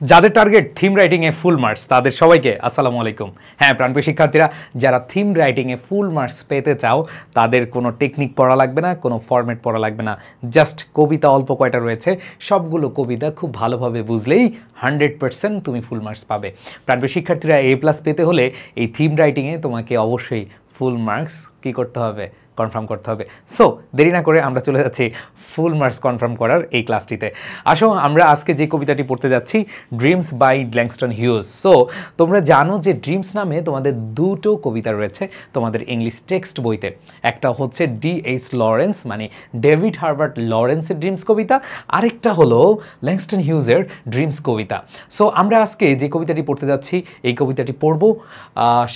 যাদের target theme রাইটিংয়ে full marks তাদের সবাইকে আসসালামু আলাইকুম। হ্যাঁ প্রাণপ্রিয় শিক্ষার্থীরা, যারা থিম রাইটিংয়ে ফুল মার্কস পেতে চাও তাদের কোনো টেকনিক পড়া লাগবে না, কোনো ফরম্যাট পড়া লাগবে না। জাস্ট কবিতা অল্প কয়টা রয়েছে, সবগুলো কবিতা খুব ভালোভাবে বুঝলেই 100% তুমি ফুল মার্কস পাবে। প্রাণপ্রিয় শিক্ষার্থীরা, A+ পেতে হলে এই থিম রাইটিংয়ে তোমাকে অবশ্যই ফুল মার্কস কী করতে হবে, কনফার্ম করতে হবে। সো দেরি না করে আমরা চলে যাচ্ছি ফুল মার্কস কনফার্ম করার এই ক্লাসটিতে। আসো আমরা আজকে যে কবিতাটি পড়তে যাচ্ছি, Dreams by Langston Hughes. So তোমরা জানো যে ড্রিমস নামে তোমাদের দুটো কবিতা রয়েছে তোমাদের ইংলিশ টেক্সট বইতে। একটা হচ্ছে D.H. লরেন্স মানে ডেভিড হার্বার্ট লরেন্সের ড্রিমস কবিতা, আরেকটা হলো ল্যাংস্টন হিউজের ড্রিমস কবিতা। সো আমরা আজকে যে কবিতাটি পড়তে যাচ্ছি এই কবিতাটি পড়ব,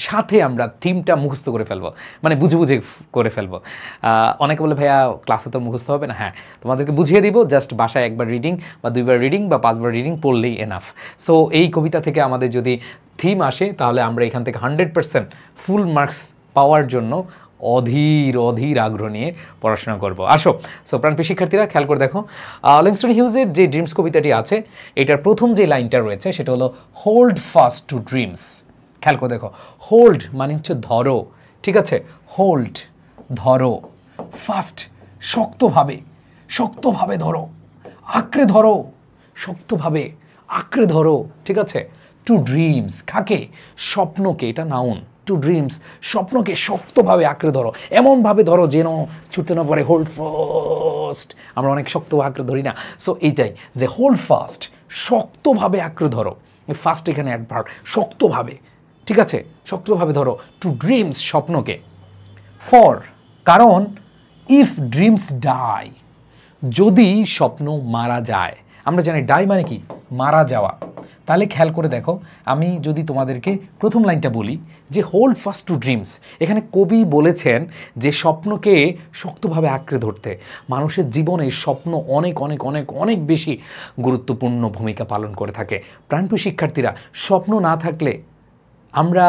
সাথে আমরা থিমটা মুখস্থ করে ফেলবো, মানে বুঝে বুঝে করে ফেলবো। অনেকে বলে ভাইয়া ক্লাসে তো মুখস্থ হবে না। হ্যাঁ, তোমাদেরকে বুঝিয়ে দিব, জাস্ট বাসায় একবার রিডিং বা 2বার রিডিং বা 5বার রিডিং পড়লেই এনাফ। সো এই কবিতা থেকে আমাদের যদি থিম আসে তাহলে আমরা এখান থেকে 100% ফুল মার্কস পাওয়ার জন্য অধীর আগ্রহ নিয়ে পড়াশোনা করব। আসো, সো প্রাণপ্রিয় শিক্ষার্থীরা খেয়াল করে দেখো, ল্যাংস্টন হিউজের যে ড্রিমস কবিতাটি আছে এটার প্রথম যে লাইনটা রয়েছে সেটা হলো হোল্ড ফাস্ট টু ড্রিমস। খেয়াল করে দেখো, হোল্ড মানে হচ্ছে ধরো, ঠিক আছে? হোল্ড ধরো, ফাস্ট শক্তভাবে ধরো, আঁকড়ে ধরো, শক্তভাবে আঁকড়ে ধরো, ঠিক আছে? টু ড্রিমস, কাকে? স্বপ্নকে, এটা নাউন। টু ড্রিমস, স্বপ্নকে শক্তভাবে আঁকড়ে ধরো, এমনভাবে ধরো যেন ছুটতে না পারে। হোল্ড ফাস্ট, আমরা অনেক শক্ত আঁকড়ে ধরি না? সো এইটাই যে হোল্ড ফাস্ট, শক্তভাবে আঁকড়ে ধরো। ফাস্ট এখানে অ্যাডভার্ব, শক্তভাবে, ঠিক আছে? শক্তভাবে ধরো টু ড্রিমস, স্বপ্নকে। ফর, কারণ ইফ ড্রিমস ডাই, যদি স্বপ্ন মারা যায়। আমরা জানি ডাই মানে কি, মারা যাওয়া। তাহলে খেয়াল করে দেখো, আমি যদি তোমাদেরকে প্রথম লাইনটা বলি যে হোল্ড ফাস্ট টু ড্রিমস, এখানে কবি বলেছেন যে স্বপ্নকে শক্তভাবে আঁকড়ে ধরতে। মানুষের জীবনে স্বপ্ন অনেক অনেক অনেক অনেক বেশি গুরুত্বপূর্ণ ভূমিকা পালন করে থাকে। প্রাণপ্রিয় শিক্ষার্থীরা, স্বপ্ন না থাকলে, আমরা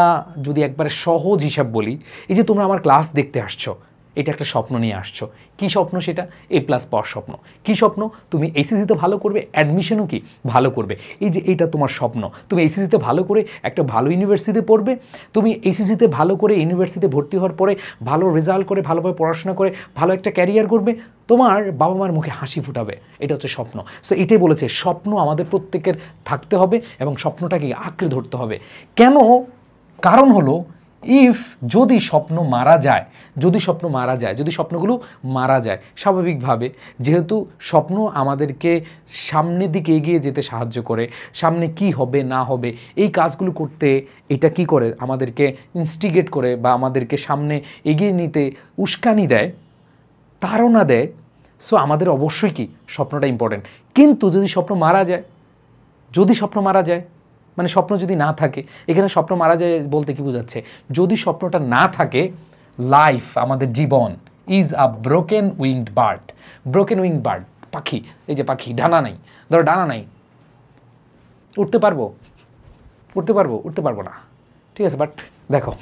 যদি একবারে সহজ হিসাব বলি, এই যে তোমরা আমার ক্লাস দেখতে আসছো, এটা একটা স্বপ্ন নিয়ে আসছো। কি স্বপ্ন সেটা? A+ পাওয়ার স্বপ্ন। কি স্বপ্ন? তুমি এইচএসসিতে ভালো করবে, অ্যাডমিশনও কি ভালো করবে। এই যে এইটা তোমার স্বপ্ন, তুমি এইচএসসিতে ভালো করে একটা ভালো ইউনিভার্সিটিতে পড়বে, তুমি এইচএসসিতে ভালো করে ইউনিভার্সিটিতে ভর্তি হওয়ার পরে ভালো রেজাল্ট করে ভালোভাবে পড়াশোনা করে ভালো একটা ক্যারিয়ার করবে, তোমার বাবা মার মুখে হাসি ফুটাবে। এটা হচ্ছে স্বপ্ন। সো এটাই বলেছে, স্বপ্ন আমাদের প্রত্যেকের থাকতে হবে এবং স্বপ্নটাকে আঁকড়ে ধরতে হবে। কেন? কারণ হলো, ইফ, যদি স্বপ্ন মারা যায়, যদি স্বপ্নগুলো মারা যায়, স্বাভাবিকভাবে যেহেতু স্বপ্ন আমাদেরকে সামনের দিকে এগিয়ে যেতে সাহায্য করে, সামনে কি হবে না হবে এই কাজগুলো করতে এটা কি করে, আমাদেরকে ইনস্টিগেট করে বা আমাদেরকে সামনে এগিয়ে নিতে উস্কানি দেয়, তাড়না দেয়। সো আমাদের অবশ্যই কি স্বপ্নটা ইম্পর্টেন্ট। কিন্তু যদি স্বপ্ন মারা যায়, মানে স্বপ্ন যদি না থাকে, এখানে স্বপ্ন মারা যায় বলতে কি বোঝাচ্ছে? যদি স্বপ্নটা না থাকে, লাইফ, আমাদের জীবন, is a broken winged bird. Broken wing bird, পাখি। এই যে পাখি, ডানা নাই, ধরো ডানা নাই, উঠতে পারবো না, ঠিক আছে? বাট দেখো,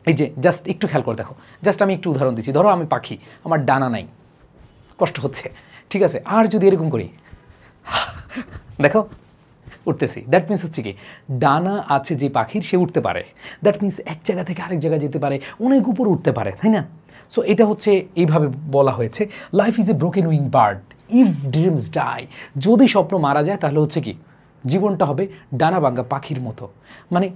এই যে জাস্ট একটু খেয়াল করে দেখো, জাস্ট আমি একটু উদাহরণ দিচ্ছি। ধরো আমি পাখি, আমার ডানা নাই, কষ্ট হচ্ছে, ঠিক আছে? আর যদি এরকম করি, দেখো উঠতেছি, দ্যাট মিনস হচ্ছে কি, ডানা আছে যে পাখির, সে উঠতে পারে। দ্যাট মিনস এক জায়গা থেকে আরেক জায়গায় যেতে পারে, অনেক উপর উঠতে পারে, তাই না? সো এটা হচ্ছে এইভাবে বলা হয়েছে, life is a broken wing bird if dreams die. যদি স্বপ্ন মারা যায় তাহলে হচ্ছে কি, জীবনটা হবে ডানা ভাঙ্গা পাখির মতো। মানে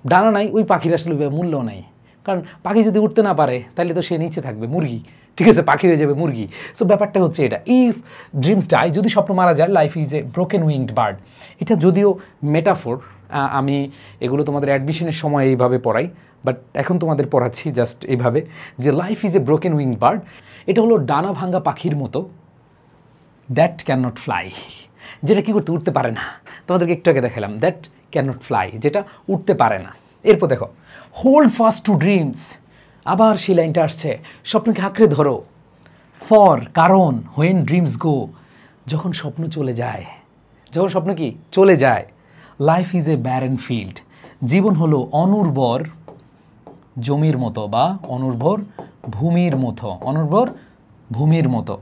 ডানা নাই, ওই পাখির আসলে মূল্য নাই। কারণ পাখি যদি উঠতে না পারে তাহলে তো সে নিচে থাকবে, মুরগি, ঠিক আছে? পাখি হয়ে যাবে মুরগি। সো ব্যাপারটা হচ্ছে এটা, ইফ ড্রিমস ডাই, যদি স্বপ্ন মারা যায়, life is a broken winged bird. এটা যদিও মেটাফোর, আমি এগুলো তোমাদের অ্যাডমিশনের সময় এইভাবে পড়াই, বাট এখন তোমাদের পড়াচ্ছি জাস্ট এইভাবে যে life is a broken winged bird. এটা হলো ডানা ভাঙ্গা পাখির মতো, দ্যাট ক্যান নট ফ্লাই, যেটা কী করতে, উঠতে পারে না। তোমাদেরকে একটু আগে দেখালাম, দ্যাট ক্যান নট ফ্লাই, যেটা উঠতে পারে না। এরপর দেখো, হোল্ড ফাস্ট টু ড্রিমস, আবার সেই লাইনটা আসছে, স্বপ্নকে আঁকড়ে ধরো। ফর, কারণ, হোয়েন ড্রিমস গো, যখন স্বপ্ন চলে যায়, যখন স্বপ্ন কি চলে যায়। Life is a barren field, জীবন হলো অনুর্বর জমির মতো বা অনুর্বর ভূমির মতো।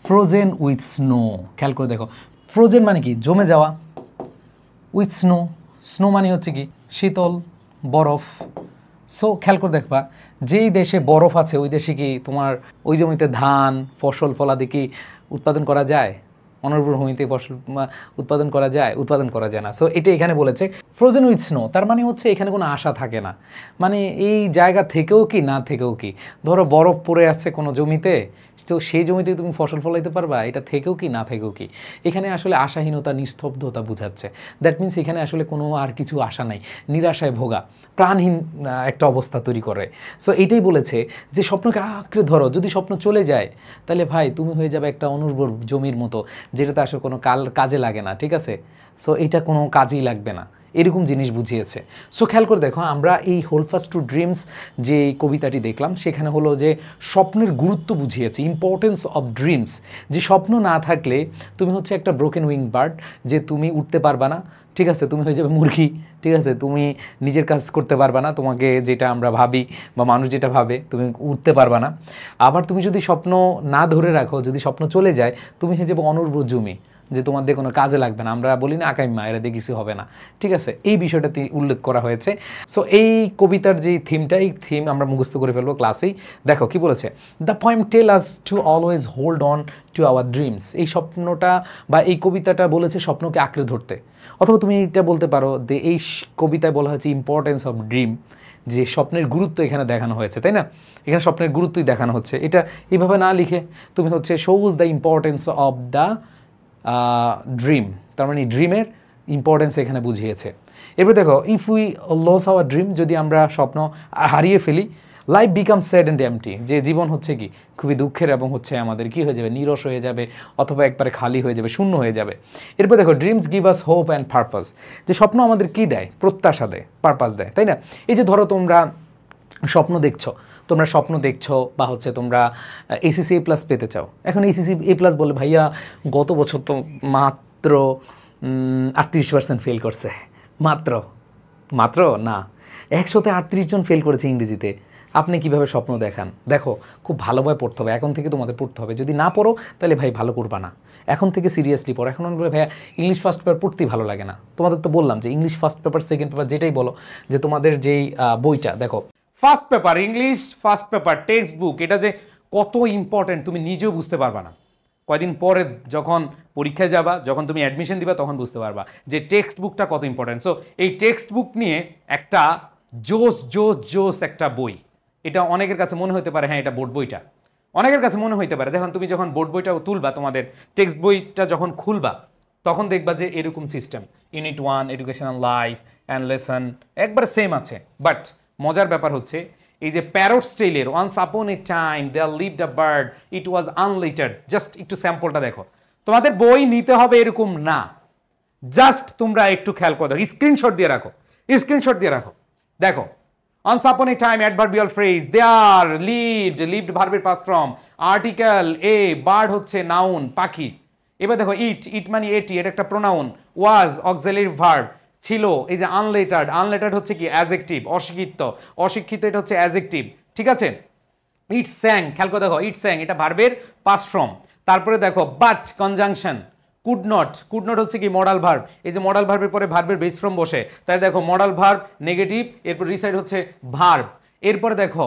ফ্রোজেন উইথ স্নো, খেয়াল করে দেখো, ফ্রোজেন মানে কি, জমে যাওয়া, উইথ স্নো, স্নো মানে হচ্ছে কি শীতল, বরফ। সো খেয়াল করে দেখবা যেই দেশে বরফ আছে ওই দেশে কি তোমার ওই জমিতে ধান ফসল ফলাদি কি উৎপাদন করা যায়? অনুর্বর ভূমিতে ফসল উৎপাদন করা যায়? উৎপাদন করা যায় না। সো এটা এখানে বলেছে ফ্রোজেন উইথ স্নো, তার মানে হচ্ছে এখানে কোনো আশা থাকে না। মানে এই জায়গা থেকেও কি না থেকেও কি, ধরো বরফ পড়ে আছে কোনো জমিতে, তো সেই জমিতে তুমি ফসল ফলাইতে পারবা, এটা থেকেও কি না থেকেও কি। এখানে আসলে আশাহীনতা, নিস্তব্ধতা বোঝাচ্ছে। দ্যাট মিনস এখানে আসলে কোনো আর কিছু আশা নাই, নিরাশায় ভোগা, প্রাণহীন একটা অবস্থা তৈরি করে। সো এইটাই বলেছে যে স্বপ্নকে আঁকড়ে ধরো, যদি স্বপ্ন চলে যায় তাহলে ভাই তুমি হয়ে যাবে একটা অনুর্বর জমির মতো, যেটাতে আসলে কোনো কাজে লাগে না, ঠিক আছে? সো এটা কোনো কাজেই লাগবে না, এরকম জিনিস বুঝিয়েছে। সো খেয়াল করে দেখো, আমরা এই হোল্ড ফাস্ট টু ড্রিমস যে কবিতাটি দেখলাম সেখানে হলো যে স্বপ্নের গুরুত্ব বুঝিয়েছে, ইম্পর্টেন্স অফ ড্রিমস, যে স্বপ্ন না থাকলে তুমি হচ্ছে একটা ব্রোকেন উইং বার্ড, যে তুমি উঠতে পারবা না, ঠিক আছে? তুমি হয়ে যাবে মুরগি, ঠিক আছে? তুমি নিজের কাজ করতে পারবা না, তোমাকে যেটা আমরা ভাবি বা মানুষ যেটা ভাবে, তুমি উঠতে পারবা না। আবার তুমি যদি স্বপ্ন না ধরে রাখো, যদি স্বপ্ন চলে যায়, তুমি হয়ে যাবে অনুর্বর জমি, যে তোমার দিয়ে কোনো কাজে লাগবে না। আমরা বলি না আকাইম্মা, এরা দিয়ে কিছু হবে না, ঠিক আছে? এই বিষয়টাতে উল্লেখ করা হয়েছে। সো এই কবিতার যে থিমটা, এই থিম আমরা মুখস্থ করে ফেলবো ক্লাসেই। দেখো কি বলেছে, the poem tell us to always hold on to our dreams. এই স্বপ্নটা বা এই কবিতাটা বলেছে স্বপ্নকে আঁকড়ে ধরতে। অথবা তুমি এটা বলতে পারো যে এই কবিতায় বলা হয়েছে ইম্পর্টেন্স অফ ড্রিম, যে স্বপ্নের গুরুত্ব এখানে দেখানো হয়েছে, তাই না? এখানে স্বপ্নের গুরুত্বই দেখানো হচ্ছে। এটা এইভাবে না লিখে তুমি হচ্ছে shows the importance of the dream, তার মানে ড্রিমের ইম্পর্টেন্স এখানে বুঝিয়েছে। এবার দেখো, if we lose our dream, যদি আমরা স্বপ্ন হারিয়ে ফেলি, life become sad and empty, যে জীবন হচ্ছে কি খুবই দুঃখের এবং হচ্ছে আমাদের কি হয়ে যাবে, নিরস হয়ে যাবে, অথবা একবারে খালি হয়ে যাবে, শূন্য হয়ে যাবে। এরপর দেখো, dreams give us hope and purpose, যে স্বপ্ন আমাদের কি দেয়, প্রত্যাশা দেয়, পারপাস দেয়, তাই না? এই যে ধরো তোমরা স্বপ্ন দেখছো, তোমরা স্বপ্ন দেখছো বা হচ্ছে তোমরা এসিসি এ প্লাস পেতে চাও। এখন এসিসি এ প্লাস বলে ভাইয়া গত বছর তো মাত্র 38% ফেল করছে, মাত্র মাত্র না, 138 জন ফেল করেছে ইংরেজিতে। আপনি কিভাবে স্বপ্ন দেখান? দেখো, খুব ভালোভাবে পড়তে হবে, এখন থেকে তোমাদের পড়তে হবে। যদি না পড়ো তাহলে ভাই ভালো করবা না, এখন থেকে সিরিয়াসলি পড়ো। এখন বলে ভাইয়া ইংলিশ ফার্স্ট পেপার পড়তেই ভালো লাগে না, তোমাদের তো বললাম যে English first paper, second paper যেটাই বলো, যে তোমাদের যেই বইটা দেখো, first paper English, first paper text book, এটা যে কত ইম্পর্টেন্ট তুমি নিজেও বুঝতে পারবা না। কয়দিন পরে যখন পরীক্ষায় যাবা, যখন তুমি অ্যাডমিশন দিবা, তখন বুঝতে পারবা যে টেক্সট বুকটা কত ইম্পর্টেন্ট। সো এই টেক্সট বুক নিয়ে একটা জোস জোস জোস একটা বই, এটা অনেকের কাছে মনে হতে পারে হ্যাঁ এটা বোর্ড বইটা, অনেকের কাছে মনে হইতে পারে। দেখুন, তুমি যখন বোর্ড বইটা তুলবা, তোমাদের টেক্সট বইটা যখন খুলবা, তখন দেখবা যে এরকম system, unit 1 educational life and lesson একবার সেম আছে। বাট মজার ব্যাপার হচ্ছে এই যে প্যারট স্টাইলের once upon a time there lived a bird it was unlettered, just একটু স্যাম্পলটা দেখো। তোমাদের বই নিতে হবে এরকম না, জাস্ট তোমরা একটু খেয়াল করে দেখো, স্ক্রিনশট দিয়ে রাখো, স্ক্রিনশট দিয়ে রাখো। দেখো, once upon a time adverbial phrase, there, lived ভার্বের past form, article a, bird হচ্ছে নাউন পাখি। এবার দেখো ইট মানে এটি, এটা একটা প্রোনাউন, was auxiliary verb, ছিল এই যে আনলেটার্ড হচ্ছে কি অ্যাডজেক্টিভ, অশিক্ষিত এটা হচ্ছে অ্যাডজেক্টিভ, ঠিক আছে? ইট স্যাং, খেয়াল করে দেখো, ইট স্যাং এটা ভার্বের পাস্ট ফর্ম। তারপরে দেখো বাট কনজাংশন, কুড নট হচ্ছে কি মডাল ভার্ব, এই যে মডাল ভার্বের পরে ভার্বের বেস ফর্ম বসে, তাই দেখো মডাল ভার্ব নেগেটিভ, এরপর রিসাইড হচ্ছে ভার্ব। এরপরে দেখো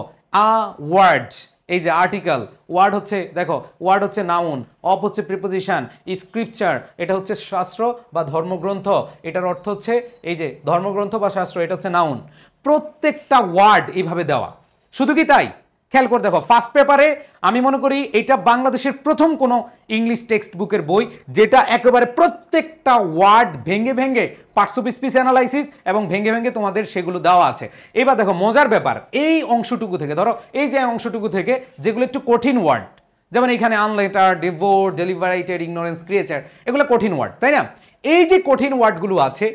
আ ওয়ার্ড, এই যে আর্টিকেল, ওয়ার্ড হচ্ছে দেখো, ওয়ার্ড হচ্ছে নাউন, অফ হচ্ছে প্রিপোজিশন, স্ক্রিপচার এটা হচ্ছে শাস্ত্র বা ধর্মগ্রন্থ, এটার অর্থ হচ্ছে এই যে ধর্মগ্রন্থ বা শাস্ত্র, এটা হচ্ছে নাউন। প্রত্যেকটা ওয়ার্ড এইভাবে দেওয়া। শুধু কি তাই, খেয়াল করে দেখো, ফার্স্ট পেপারে আমি মনে করি এটা বাংলাদেশের প্রথম কোনো ইংলিশ টেক্সট বুকের বই যেটা একেবারে প্রত্যেকটা ওয়ার্ড ভেঙে ভেঙে পার্টস অফ স্পিচ অ্যানালাইসিস এবং ভেঙে ভেঙে তোমাদের সেগুলো দেওয়া আছে। এবার দেখো মজার ব্যাপার, এই অংশটুকু থেকে ধরো, এই যে অংশটুকু থেকে যেগুলো একটু কঠিন ওয়ার্ড, যেমন এখানে আনলেটার, ডিভোর্ট, ডেলিভারেটেড, ইগনোরেন্স, ক্রিয়েচার, এগুলো কঠিন ওয়ার্ড, তাই না? এই যে কঠিন ওয়ার্ডগুলো আছে,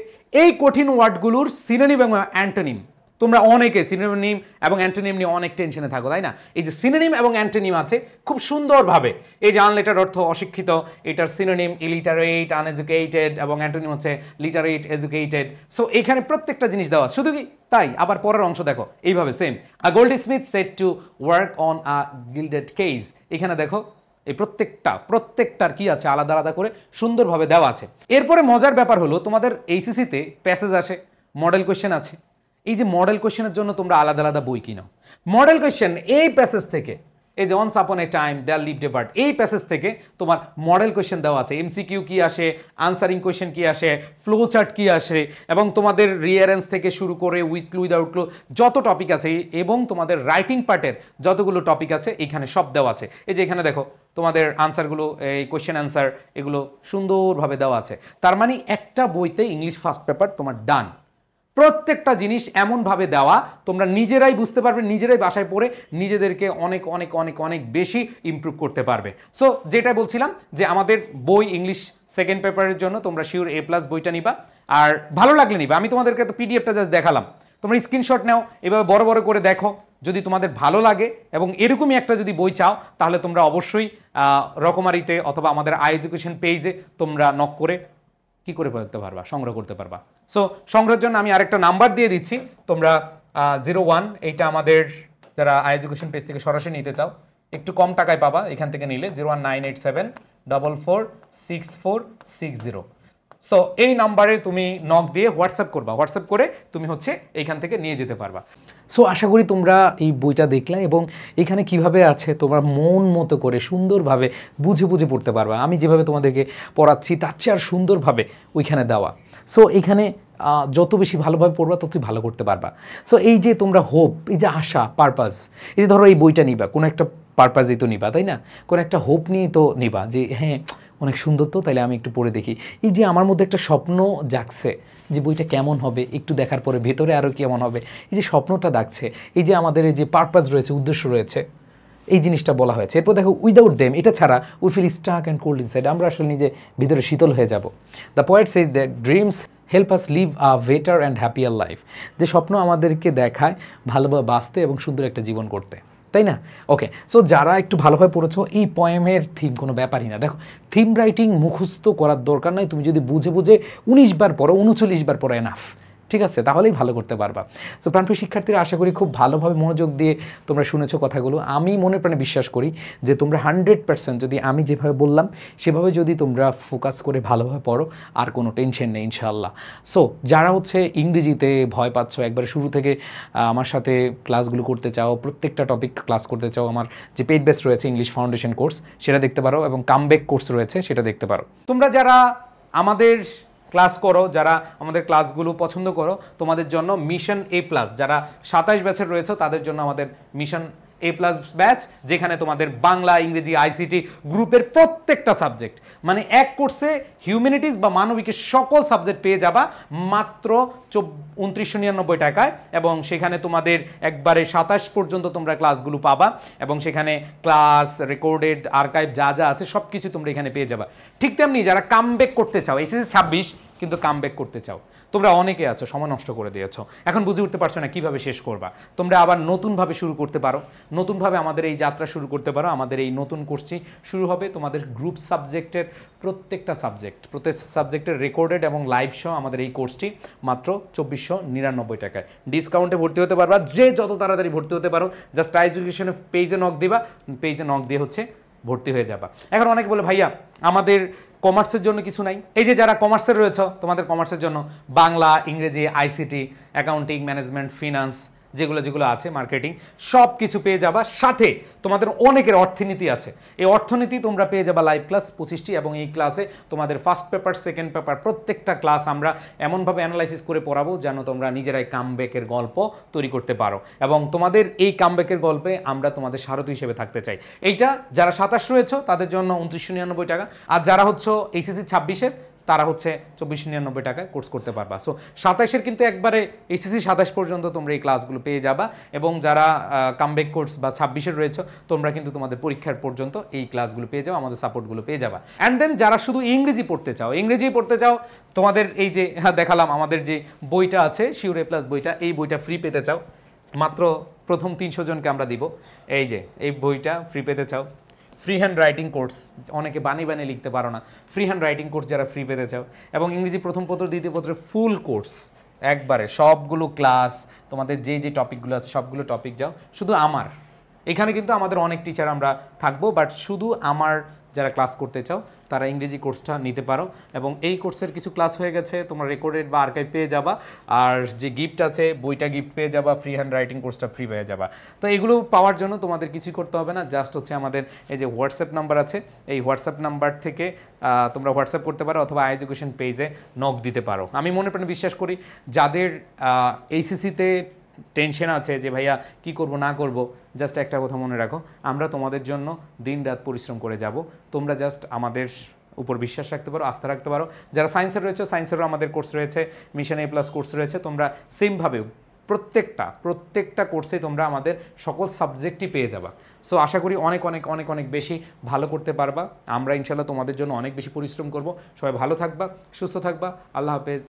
এই কঠিন ওয়ার্ডগুলোর সিনোনিম এবং অ্যান্টোনিম, তোমরা অনেকে সিনোনিম এবং অ্যান্টোনিম নিয়ে অনেক টেনশনে থাকো, তাই না? এই যে সিনোনিম এবং অ্যান্টোনিম আছে খুব সুন্দরভাবে, এই যে আনলেটার অর্থ অশিক্ষিত, এটার সিনোনিম ইলিটারেট, আনএডুকেটেড, এবং অ্যান্টোনিম হচ্ছে লিটারেট, এডুকেটেড। সো এখানে প্রত্যেকটা জিনিস দেওয়া। শুধু কি তাই, আবার পরের অংশ দেখো এইভাবে same, a Goldsmith said to work on a gilded cage, এখানে দেখো এই প্রত্যেকটার কি আছে আলাদা আলাদা করে সুন্দরভাবে দেওয়া আছে। এরপরে মজার ব্যাপার হলো তোমাদের এইচএসসিতে প্যাসেজ আসে, মডেল কোয়েশ্চেন আছে। এই যে মডেল কোয়েশ্চেনের জন্য তোমরা আলাদা আলাদা বই কিনো। মডেল কোয়েশ্চেন এই প্যাসেজ থেকে, এই যে once upon a time there lived a bird, এই প্যাসেজ থেকে তোমার মডেল কোয়েশ্চেন দেওয়া আছে। এমসিকিউ কি আসে, আনসারিং কোয়েশ্চেন কি আসে, ফ্লো চার্ট কি আসে, এবং তোমাদের রিয়ারেন্স থেকে শুরু করে উইথ ক্লু উইদাউট ক্লু যত টপিক আছে, এবং তোমাদের রাইটিং পার্টের যতগুলো টপিক আছে এখানে সব দেওয়া আছে। এই যে এখানে দেখো তোমাদের আনসারগুলো, এই কোয়েশ্চেন আনসার এগুলো সুন্দরভাবে দেওয়া আছে। তার মানে একটা বইতে ইংলিশ ফার্স্ট পেপার তোমার ডান। প্রত্যেকটা জিনিস এমনভাবে দেওয়া তোমরা নিজেরাই বুঝতে পারবে, নিজেরাই বাসায় পড়ে নিজেদেরকে অনেক অনেক অনেক অনেক বেশি ইমপ্রুভ করতে পারবে। সো যেটা বলছিলাম যে আমাদের বই ইংলিশ সেকেন্ড পেপারের জন্য তোমরা শিওর A+ বইটা নিবা, আর ভালো লাগলে নিবা। আমি তোমাদেরকে তো পিডিএফটা জাস্ট দেখালাম, তোমরা স্ক্রিনশট নাও, এভাবে বড় বড় করে দেখো। যদি তোমাদের ভালো লাগে এবং এরকমই একটা যদি বই চাও, তাহলে তোমরা অবশ্যই রকমারিতে অথবা আমাদের iEducation পেজে তোমরা নক করে কি করে করতে পারবা, সংগ্রহ করতে পারবা। সো সংগ্রহের জন্য আমি আরেকটা নাম্বার দিয়ে দিচ্ছি, তোমরা 01, এইটা আমাদের যারা iEducation পেজ থেকে সরাসরি নিতে চাও একটু কম টাকায় পাবা এখান থেকে নিলে, 01987446460। সো এই নাম্বারে তুমি নক দিয়ে হোয়াটসঅ্যাপ করবা, হোয়াটসঅ্যাপ করে তুমি হচ্ছে এইখান থেকে নিয়ে যেতে পারবা। সো আশা করি তোমরা এই বইটা দেখলে এবং এখানে কিভাবে আছে তোমরা মন মতো করে সুন্দরভাবে বুঝে বুঝে পড়তে পারবা। আমি যেভাবে তোমাদেরকে পড়াচ্ছি তার চেয়ে আর সুন্দরভাবে ওইখানে দেওয়া। সো এখানে যত বেশি ভালোভাবে পড়বা ততই ভালো করতে পারবা। সো এই যে তোমরা হোপ, এই যে আশা, পারপাস, এই যে ধরো এই বইটা নিবা কোনো একটা পারপাসেই তো নিবা, তাই না? কোনো একটা হোপ নিয়ে তো নিবা যে হ্যাঁ অনেক সুন্দর, তো তাইলে আমি একটু পড়ে দেখি। এই যে আমার মধ্যে একটা স্বপ্ন জাগছে যে বইটা কেমন হবে, একটু দেখার পরে ভেতরে আরও কেমন হবে, এই যে স্বপ্নটা জাগছে, এই যে আমাদের এই যে পারপাস রয়েছে, উদ্দেশ্য রয়েছে, এই জিনিসটা বলা হয়েছে। এরপর দেখো উইদাউট দেম, এটা ছাড়া we feel stuck and cold inside, আমরা আসলে নিজে ভিতরে শীতল হয়ে যাব। The poet says that dreams help us live a better and happier life, যে স্বপ্ন আমাদেরকে দেখায় ভালোভাবে বাঁচতে এবং সুন্দর একটা জীবন করতে, তাই না? ওকে, সো যারা একটু ভালোভাবে পড়েছো, এই পয়েমের থিম কোনো ব্যাপারই না। দেখো থিম রাইটিং মুখস্থ করার দরকার নাই, তুমি যদি বুঝে বুঝে 19 বার পড়ো, 39 বার পড়ো এনাফ, ঠিক আছে? তাহলেই ভালো করতে পারবা। সো প্রাণপ্রিয় শিক্ষার্থীরা, আশা করি খুব ভালোভাবে মনোযোগ দিয়ে তোমরা শুনেছো কথাগুলো। আমি মনে প্রাণে বিশ্বাস করি যে তোমরা 100% যদি আমি যেভাবে বললাম সেভাবে যদি তোমরা ফোকাস করে ভালোভাবে পড়ো, আর কোনো টেনশন নেই ইনশাআল্লাহ। সো যারা হচ্ছে ইংরেজিতে ভয় পাচ্ছ, একবারে শুরু থেকে আমার সাথে ক্লাসগুলো করতে চাও, প্রত্যেকটা টপিক ক্লাস করতে চাও, আমার যে পেইড বেস রয়েছে ইংলিশ ফাউন্ডেশন কোর্স সেটা দেখতে পারো, এবং কামব্যাক কোর্স রয়েছে সেটা দেখতে পারো। তোমরা যারা আমাদের ক্লাস করো, যারা আমাদের ক্লাসগুলো পছন্দ করো, তোমাদের জন্য মিশন A+, যারা 27 ব্যাচের রয়েছে তাদের জন্য আমাদের মিশন A+ ব্যাচ, যেখানে তোমাদের বাংলা, ইংরেজি, আইসিটি গ্রুপের প্রত্যেকটা সাবজেক্ট, মানে এক কোর্সে হিউম্যানিটিস বা মানবিকের সকল সাবজেক্ট পেয়ে যাবা মাত্র 2999 টাকায়, এবং সেখানে তোমাদের একবারে 27 পর্যন্ত তোমরা ক্লাসগুলো পাবা, এবং সেখানে ক্লাস, রেকর্ডেড, আর্কাইভ যা যা আছে সব কিছু তোমরা এখানে পেয়ে যাবা। ঠিক তেমনি যারা কামব্যাক করতে চাও, এসএসসি 26 কিন্তু কামব্যাক করতে চাও, তোমরা অনেকে আছো সময় নষ্ট করে দিয়েছো, এখন বুঝে উঠতে পারছো না কিভাবে শেষ করবা, তোমরা আবার নতুনভাবে শুরু করতে পারো, নতুনভাবে আমাদের এই যাত্রা শুরু করতে পারো। আমাদের এই নতুন কোর্সটি শুরু হবে তোমাদের গ্রুপ সাবজেক্টের প্রত্যেক সাবজেক্টের রেকর্ডেড এবং লাইভ শো, আমাদের এই কোর্সটি মাত্র 2499 টাকায় ডিসকাউন্টে ভর্তি হতে পারবা। যে যত তাড়াতাড়ি ভর্তি হতে পারো, জাস্ট iEducation পেজে নক দিবা, পেজে নক দিয়ে হচ্ছে ভর্তি হয়ে যাবা। এখন অনেকে বলে ভাইয়া আমাদের কমার্সের জন্য কিছু নাই। এই যে যারা কমার্সের রয়েছে, তোমাদের কমার্সের জন্য বাংলা, ইংরেজি, আইসিটি, অ্যাকাউন্টিং, ম্যানেজমেন্ট, ফিনান্স, যেগুলো আছে, মার্কেটিং, সব কিছু পেয়ে যাবা। সাথে তোমাদের অনেকের অর্থনীতি আছে, এই অর্থনীতি তোমরা পেয়ে যাবা লাইভ ক্লাস 25টি, এবং এই ক্লাসে তোমাদের ফার্স্ট পেপার, সেকেন্ড পেপার প্রত্যেকটা ক্লাস আমরা এমনভাবে অ্যানালাইসিস করে পড়াবো যেন তোমরা নিজেরাই কামব্যাকের গল্প তৈরি করতে পারো, এবং তোমাদের এই কামব্যাকের গল্পে আমরা তোমাদের সারথি হিসেবে থাকতে চাই। এইটা যারা 27 রয়েছে তাদের জন্য 2999 টাকা, আর যারা হচ্ছে এইচএসসি 26-এর তারা হচ্ছে 2499 টাকায় কোর্স করতে পারবা। সো 27-এর কিন্তু একবারে এইচএসসি 27 পর্যন্ত তোমরা এই ক্লাসগুলো পেয়ে যাবা, এবং যারা কামব্যাক কোর্স বা 26-এর রয়েছে তোমরা কিন্তু তোমাদের পরীক্ষার পর্যন্ত এই ক্লাসগুলো পেয়ে যাও, আমাদের সাপোর্টগুলো পেয়ে যাবা। অ্যান্ড দেন যারা শুধু ইংরেজি পড়তে চাও, তোমাদের এই যে দেখালাম আমাদের যে বইটা আছে শিওর A+ বইটা, এই বইটা ফ্রি পেতে চাও, মাত্র প্রথম 300 জনকে আমরা দিব। এই যে এই বইটা ফ্রি পেতে চাও, ফ্রি হ্যান্ড রাইটিং কোর্স, অনেকে বানিয়ে লিখতে পারো না, ফ্রি হ্যান্ড রাইটিং কোর্স যারা ফ্রি পেতে চাও, এবং ইংরেজি প্রথম পত্র, দ্বিতীয় পত্রের ফুল কোর্স একবারে সবগুলো ক্লাস, তোমাদের যে টপিকগুলো আছে সবগুলো টপিক যাও, শুধু আমার এখানে কিন্তু আমাদের অনেক টিচার আমরা থাকবো, বাট শুধু আমার যারা ক্লাস করতে চাও তারা ইংরেজি কোর্সটা নিতে পারো। এবং এই কোর্সের কিছু ক্লাস হয়ে গেছে, তোমরা রেকর্ডেড বা আর্কাইভ পেয়ে যাবা, আর যে গিফট আছে বইটা গিফট পেয়ে যাবা, ফ্রি হ্যান্ড রাইটিং কোর্সটা ফ্রি পেয়ে যাবা। তো এগুলো পাওয়ার জন্য তোমাদের কিছুই করতে হবে না, জাস্ট হচ্ছে আমাদের এই যে হোয়াটসঅ্যাপ নাম্বার আছে, এই হোয়াটসঅ্যাপ নাম্বার থেকে তোমরা হোয়াটসঅ্যাপ করতে পারো অথবা এডুকেশন পেজে নক দিতে পারো। আমি মনে প্রাণে বিশ্বাস করি যাদের এইচএসসিতে টেনশন আছে যে ভাইয়া কি করব না করব, জাস্ট একটা কথা মনে রাখো, আমরা তোমাদের জন্য দিন রাত পরিশ্রম করে যাব। তোমরা জাস্ট আমাদের উপর বিশ্বাস রাখতে পারো, আস্থা রাখতে পারো। যারা সায়েন্সের রয়েছে, সায়েন্সেরও আমাদের কোর্স রয়েছে, মিশন A+ কোর্স রয়েছে। তোমরা সেমভাবে প্রত্যেকটা কোর্সে তোমরা আমাদের সকল সাবজেক্টই পেয়ে যাবা। সো আশা করি অনেক অনেক অনেক অনেক বেশি ভালো করতে পারবা। আমরা ইনশাল্লাহ তোমাদের জন্য অনেক বেশি পরিশ্রম করব। সবাই ভালো থাকবা, সুস্থ থাকবা। আল্লাহ হাফেজ।